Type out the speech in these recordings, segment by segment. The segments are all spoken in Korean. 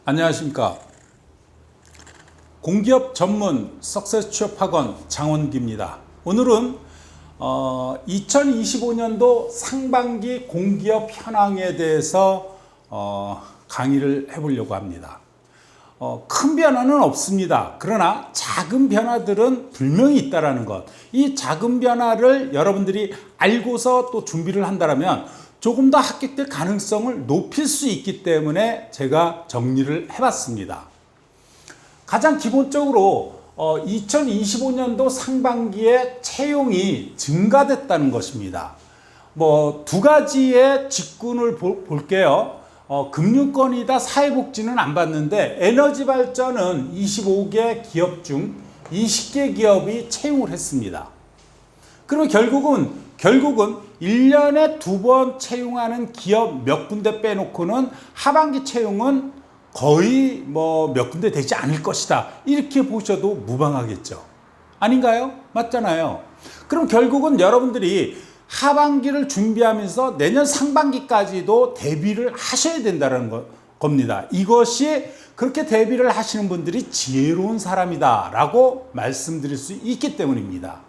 안녕하십니까. 공기업 전문 석세스 취업학원 장원기입니다. 오늘은 2025년도 상반기 공기업 현황에 대해서 강의를 해보려고 합니다. 큰 변화는 없습니다. 그러나 작은 변화들은 분명히 있다는 것. 이 작은 변화를 여러분들이 알고서 또 준비를 한다면 조금 더 합격될 가능성을 높일 수 있기 때문에 제가 정리를 해봤습니다. 가장 기본적으로 2025년도 상반기에 채용이 증가됐다는 것입니다. 두 가지의 직군을 볼게요. 금융권이다 사회복지는 안 봤는데 에너지 발전은 25개 기업 중 20개 기업이 채용을 했습니다. 그러면 결국은 1년에 2번 채용하는 기업 몇 군데 빼놓고는 하반기 채용은 거의 몇 군데 되지 않을 것이다. 이렇게 보셔도 무방하겠죠. 아닌가요? 맞잖아요. 그럼 결국은 여러분들이 하반기를 준비하면서 내년 상반기까지도 대비를 하셔야 된다는 겁니다. 이것이 그렇게 대비를 하시는 분들이 지혜로운 사람이다 라고 말씀드릴 수 있기 때문입니다.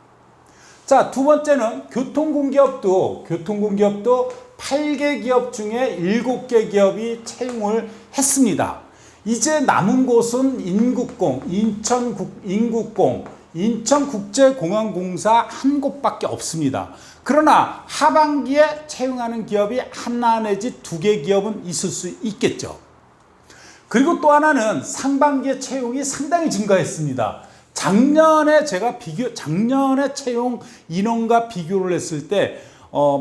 자, 두 번째는 교통공기업도 8개 기업 중에 7개 기업이 채용을 했습니다. 이제 남은 곳은 인천국제공항공사 한 곳밖에 없습니다. 그러나 하반기에 채용하는 기업이 하나 내지 2개 기업은 있을 수 있겠죠. 그리고 또 하나는 상반기에 채용이 상당히 증가했습니다. 작년에 채용 인원과 비교를 했을 때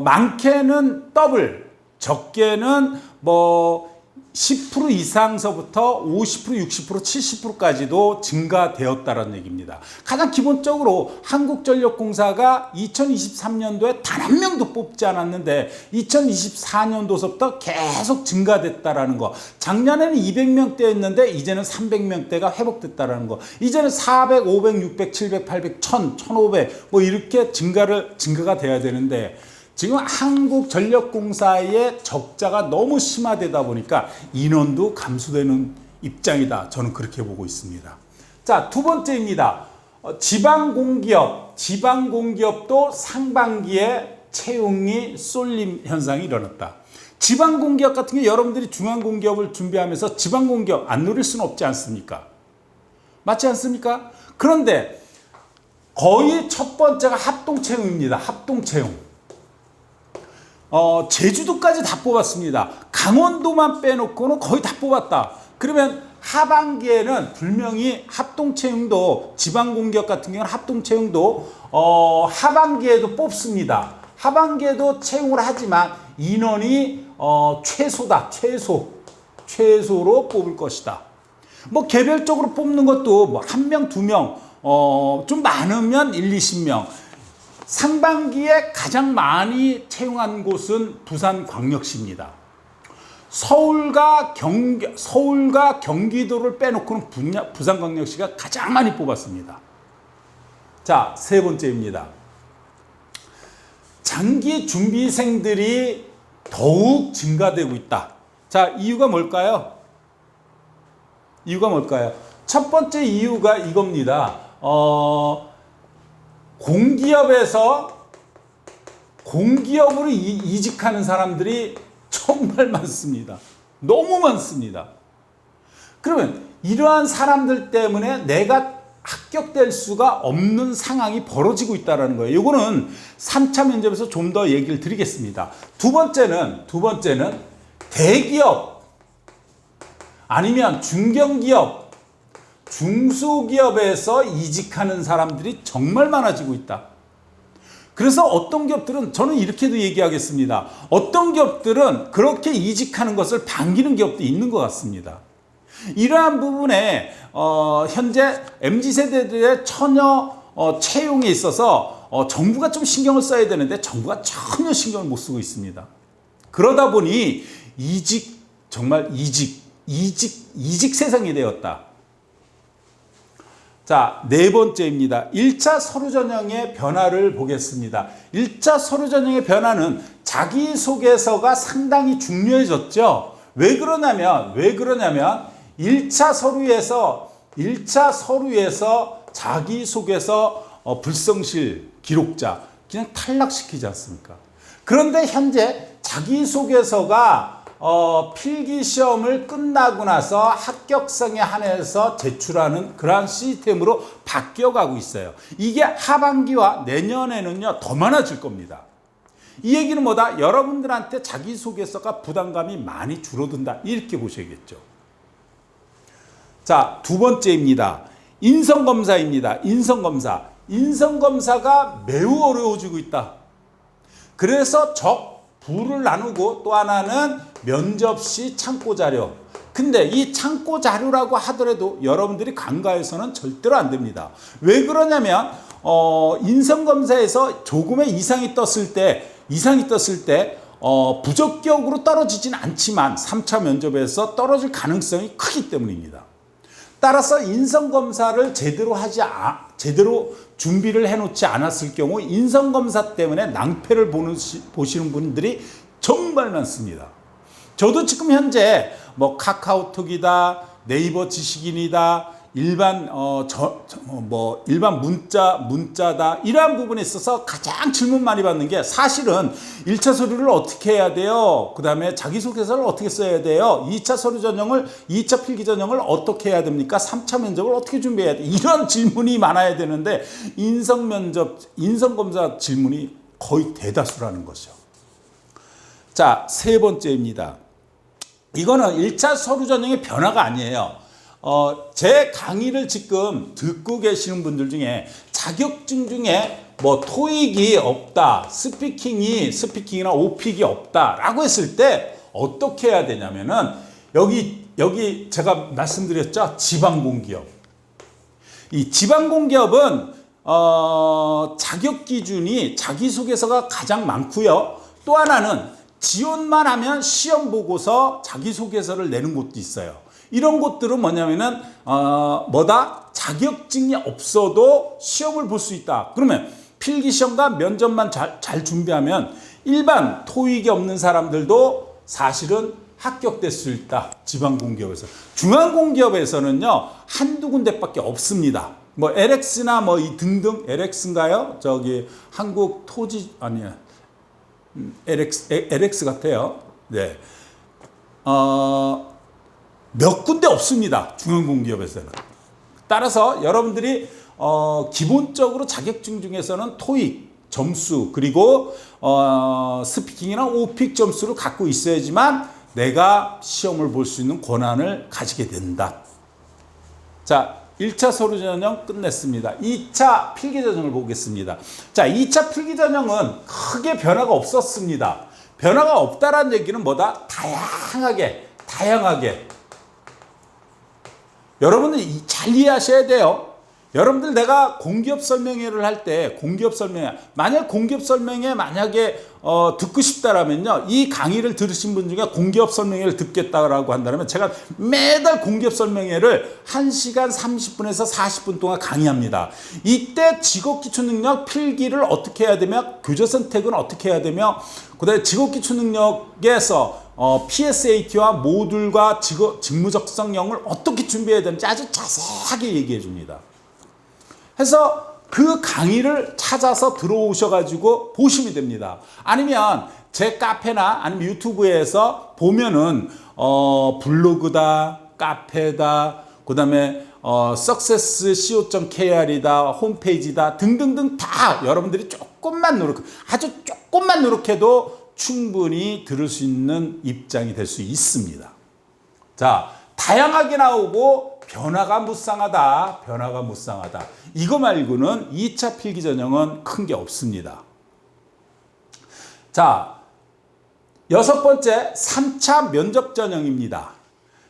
많게는 더블, 적게는 10% 이상서부터 50%, 60%, 70%까지도 증가되었다는 얘기입니다. 가장 기본적으로 한국전력공사가 2023년도에 단 한 명도 뽑지 않았는데 2024년도서부터 계속 증가됐다는 거. 작년에는 200명대였는데 이제는 300명대가 회복됐다는 거. 이제는 400, 500, 600, 700, 800, 1000, 1500 이렇게 증가가 돼야 되는데 지금 한국전력공사의 적자가 너무 심화되다 보니까 인원도 감소되는 입장이다. 저는 그렇게 보고 있습니다. 자, 두 번째입니다. 지방공기업도 상반기에 채용이 쏠림 현상이 일어났다. 지방공기업 같은 게 여러분들이 중앙공기업을 준비하면서 지방공기업 안 노릴 수는 없지 않습니까? 맞지 않습니까? 그런데 거의 첫 번째가 합동채용입니다. 합동채용. 제주도까지 다 뽑았습니다. 강원도만 빼놓고는 거의 다 뽑았다. 그러면 하반기에는 분명히 합동채용도 지방공기업 같은 경우는 합동채용도 하반기에도 뽑습니다. 하반기에도 채용을 하지만 인원이 최소로 뽑을 것이다. 개별적으로 뽑는 것도 1명, 2명, 좀 많으면 1, 20명. 상반기에 가장 많이 채용한 곳은 부산광역시입니다. 서울과 경기도를 빼놓고는 부산광역시가 가장 많이 뽑았습니다. 자, 세 번째입니다. 장기 준비생들이 더욱 증가되고 있다. 자, 이유가 뭘까요? 첫 번째 이유가 이겁니다. 공기업으로 이직하는 사람들이 정말 많습니다. 너무 많습니다. 그러면 이러한 사람들 때문에 내가 합격될 수가 없는 상황이 벌어지고 있다는 거예요. 이거는 3차 면접에서 좀 더 얘기를 드리겠습니다. 두 번째는 대기업 아니면 중견기업, 중소기업에서 이직하는 사람들이 정말 많아지고 있다. 그래서 어떤 기업들은 저는 이렇게도 얘기하겠습니다. 어떤 기업들은 그렇게 이직하는 것을 반기는 기업도 있는 것 같습니다. 이러한 부분에 현재 MZ세대들의 처녀 채용에 있어서 정부가 좀 신경을 써야 되는데 정부가 전혀 신경을 못 쓰고 있습니다. 그러다 보니 정말 이직 세상이 되었다. 자, 네 번째입니다. 1차 서류 전형의 변화를 보겠습니다. 1차 서류 전형의 변화는 자기소개서가 상당히 중요해졌죠. 왜 그러냐면 1차 서류에서 자기소개서 불성실 기록자 그냥 탈락시키지 않습니까? 그런데 현재 자기소개서가 필기시험을 끝나고 나서 합격성에 한해서 제출하는 그러한 시스템으로 바뀌어가고 있어요. 이게 하반기와 내년에는요 더 많아질 겁니다. 이 얘기는 뭐다? 여러분들한테 자기소개서가 부담감이 많이 줄어든다 이렇게 보셔야겠죠. 자, 두 번째입니다. 인성검사입니다. 인성검사가 매우 어려워지고 있다. 그래서 부를 나누고 또 하나는 면접시 참고자료. 근데 이 참고자료라고 하더라도 여러분들이 간과해서는 절대로 안 됩니다. 왜 그러냐면 인성검사에서 조금의 이상이 떴을 때 부적격으로 떨어지진 않지만 3차 면접에서 떨어질 가능성이 크기 때문입니다. 따라서 인성검사를 제대로 준비를 해놓지 않았을 경우 인성검사 때문에 낭패를 보시는 분들이 정말 많습니다. 저도 지금 현재 카카오톡이다, 네이버 지식인이다, 일반 문자다 이러한 부분에 있어서 가장 질문 많이 받는 게 사실은 1차 서류를 어떻게 해야 돼요? 그 다음에 자기소개서를 어떻게 써야 돼요? 2차 필기 전형을 어떻게 해야 됩니까? 3차 면접을 어떻게 준비해야 돼? 이런 질문이 많아야 되는데 인성검사 질문이 거의 대다수라는 것이죠. 자, 세 번째입니다. 이거는 1차 서류 전형의 변화가 아니에요. 제 강의를 지금 듣고 계시는 분들 중에 자격증 중에 토익이 없다, 스피킹이나 오픽이 없다라고 했을 때 어떻게 해야 되냐면은 여기 제가 말씀드렸죠. 지방공기업. 이 지방공기업은 자격 기준이 자기소개서가 가장 많고요. 또 하나는 지원만 하면 시험 보고서 자기소개서를 내는 곳도 있어요. 이런 곳들은 뭐냐면은 자격증이 없어도 시험을 볼 수 있다. 그러면 필기시험과 면접만 잘 준비하면 일반 토익이 없는 사람들도 사실은 합격될 수 있다. 지방공기업에서. 중앙공기업에서는요 한두 군데밖에 없습니다. LX나 등등 LX인가요? 한국 토지 아니야. LX 같아요. 네. 몇 군데 없습니다. 중앙공기업에서는. 따라서 여러분들이 기본적으로 자격증 중에서는 토익 점수 그리고 스피킹이나 오픽 점수를 갖고 있어야지만 내가 시험을 볼 수 있는 권한을 가지게 된다. 자, 1차 서류 전형 끝냈습니다. 2차 필기 전형을 보겠습니다. 자, 2차 필기 전형은 크게 변화가 없었습니다. 변화가 없다라는 얘기는 뭐다? 다양하게 여러분들 잘 이해하셔야 돼요. 여러분들 내가 공기업 설명회를 할 때 만약 공기업 설명회 듣고 싶다라면요 이 강의를 들으신 분 중에 공기업 설명회를 듣겠다라고 한다면 제가 매달 공기업 설명회를 1시간 30분에서 40분 동안 강의합니다. 이때 직업기초능력 필기를 어떻게 해야 되며 교재 선택은 어떻게 해야 되며 그다음에 직업기초능력에서 PSAT와 모듈과 직무적성형을 어떻게 준비해야 되는지 아주 자세하게 얘기해 줍니다. 그래서 그 강의를 찾아서 들어오셔가지고 보시면 됩니다. 아니면 제 카페나 아니면 유튜브에서 보면은 블로그다, 카페다, 그 다음에 successco.kr이다, 홈페이지다 등등등 다 여러분들이 아주 조금만 노력해도 충분히 들을 수 있는 입장이 될 수 있습니다. 자, 다양하게 나오고 변화가 무쌍하다. 이거 말고는 2차 필기 전형은 큰 게 없습니다. 자, 6번째 3차 면접 전형입니다.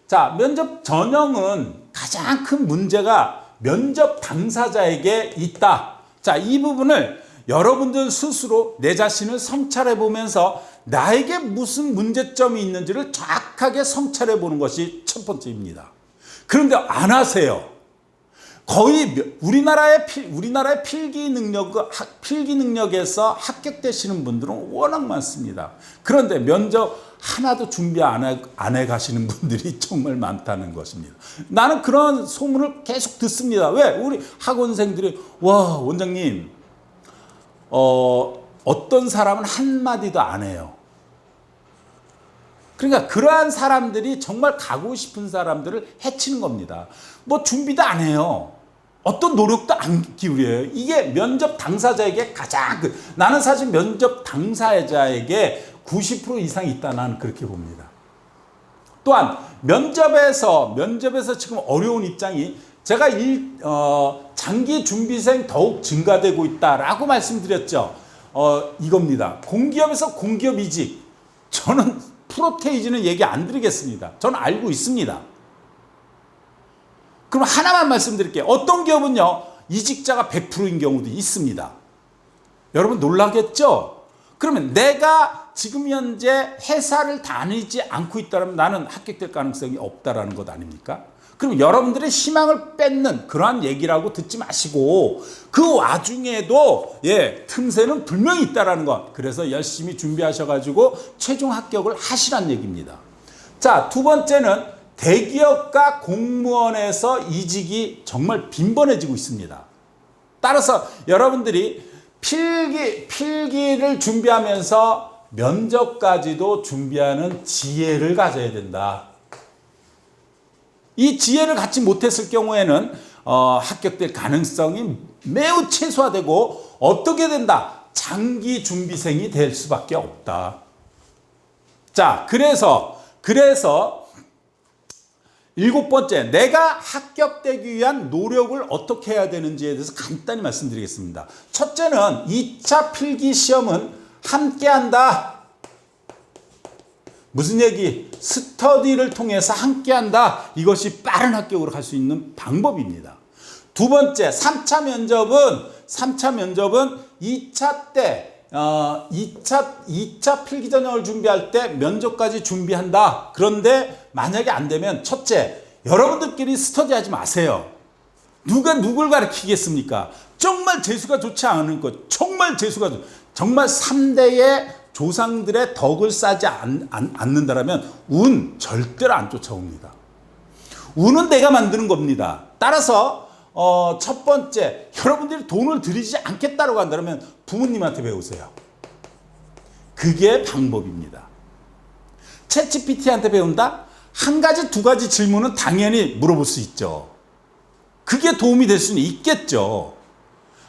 자, 면접 전형은 가장 큰 문제가 면접 당사자에게 있다. 자, 이 부분을 여러분들 스스로 내 자신을 성찰해 보면서 나에게 무슨 문제점이 있는지를 정확하게 성찰해 보는 것이 첫 번째입니다. 그런데 안 하세요. 거의 우리나라의 필기 능력에서 합격되시는 분들은 워낙 많습니다. 그런데 면접 하나도 준비 안 해 가시는 분들이 정말 많다는 것입니다. 나는 그런 소문을 계속 듣습니다. 왜? 우리 학원생들이 와, 원장님, 어떤 사람은 한마디도 안 해요. 그러니까 그러한 사람들이 정말 가고 싶은 사람들을 해치는 겁니다. 뭐 준비도 안 해요. 어떤 노력도 안 기울여요. 이게 면접 당사자에게 가장 나는 사실 면접 당사자에게 90% 이상 있다, 나는 그렇게 봅니다. 또한 면접에서 지금 어려운 입장이 제가 장기 준비생 더욱 증가되고 있다라고 말씀드렸죠. 이겁니다. 공기업에서 공기업 이직. 저는 프로테이지는 얘기 안 드리겠습니다. 저는 알고 있습니다. 그럼 하나만 말씀드릴게요. 어떤 기업은요, 이직자가 100%인 경우도 있습니다. 여러분 놀라겠죠? 그러면 내가 지금 현재 회사를 다니지 않고 있다면 나는 합격될 가능성이 없다라는 것 아닙니까? 그럼 여러분들의 희망을 뺏는 그러한 얘기라고 듣지 마시고 그 와중에도 틈새는 분명히 있다라는 것. 그래서 열심히 준비하셔가지고 최종 합격을 하시란 얘기입니다. 자, 두 번째는 대기업과 공무원에서 이직이 정말 빈번해지고 있습니다. 따라서 여러분들이 필기를 준비하면서 면접까지도 준비하는 지혜를 가져야 된다. 이 지혜를 갖지 못했을 경우에는 합격될 가능성이 매우 최소화되고 어떻게 된다? 장기 준비생이 될 수밖에 없다. 자, 그래서 일곱 번째, 내가 합격되기 위한 노력을 어떻게 해야 되는지에 대해서 간단히 말씀드리겠습니다. 첫째는 2차 필기 시험은 함께한다. 무슨 얘기? 스터디를 통해서 함께한다. 이것이 빠른 합격으로 갈 수 있는 방법입니다. 두 번째, 3차 면접은 2차 때 2차 필기 전형을 준비할 때 면접까지 준비한다. 그런데 만약에 안 되면 첫째, 여러분들끼리 스터디하지 마세요. 누가 누굴 가르치겠습니까? 정말 재수가 좋지 않은 것, 정말 3대의 조상들의 덕을 쌓지 않는다라면 운 절대로 안 쫓아옵니다. 운은 내가 만드는 겁니다. 따라서 첫 번째, 여러분들이 돈을 들이지 않겠다고 한다면 부모님한테 배우세요. 그게 방법입니다. 챗GPT한테 배운다? 한 가지, 두 가지 질문은 당연히 물어볼 수 있죠. 그게 도움이 될 수는 있겠죠.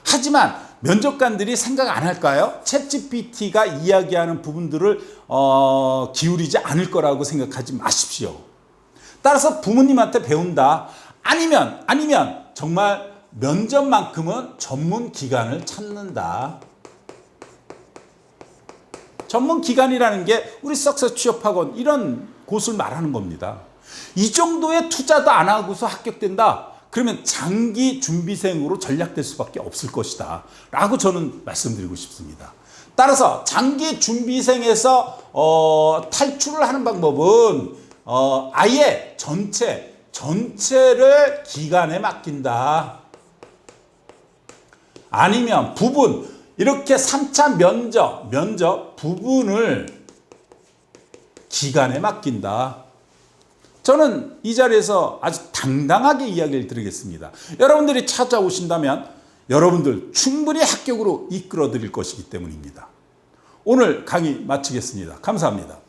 하지만 면접관들이 생각 안 할까요? 챗GPT가 이야기하는 부분들을 기울이지 않을 거라고 생각하지 마십시오. 따라서 부모님한테 배운다. 아니면 정말 면접만큼은 전문 기관을 찾는다. 전문 기관이라는 게 우리 석세스 취업학원 이런 곳을 말하는 겁니다. 이 정도의 투자도 안 하고서 합격된다. 그러면 장기 준비생으로 전락될 수밖에 없을 것이다 라고 저는 말씀드리고 싶습니다. 따라서 장기 준비생에서 탈출을 하는 방법은 아예 전체를 기관에 맡긴다. 아니면 부분, 이렇게 3차 면접 부분을 기관에 맡긴다. 저는 이 자리에서 아주 당당하게 이야기를 드리겠습니다. 여러분들이 찾아오신다면 여러분들 충분히 합격으로 이끌어 드릴 것이기 때문입니다. 오늘 강의 마치겠습니다. 감사합니다.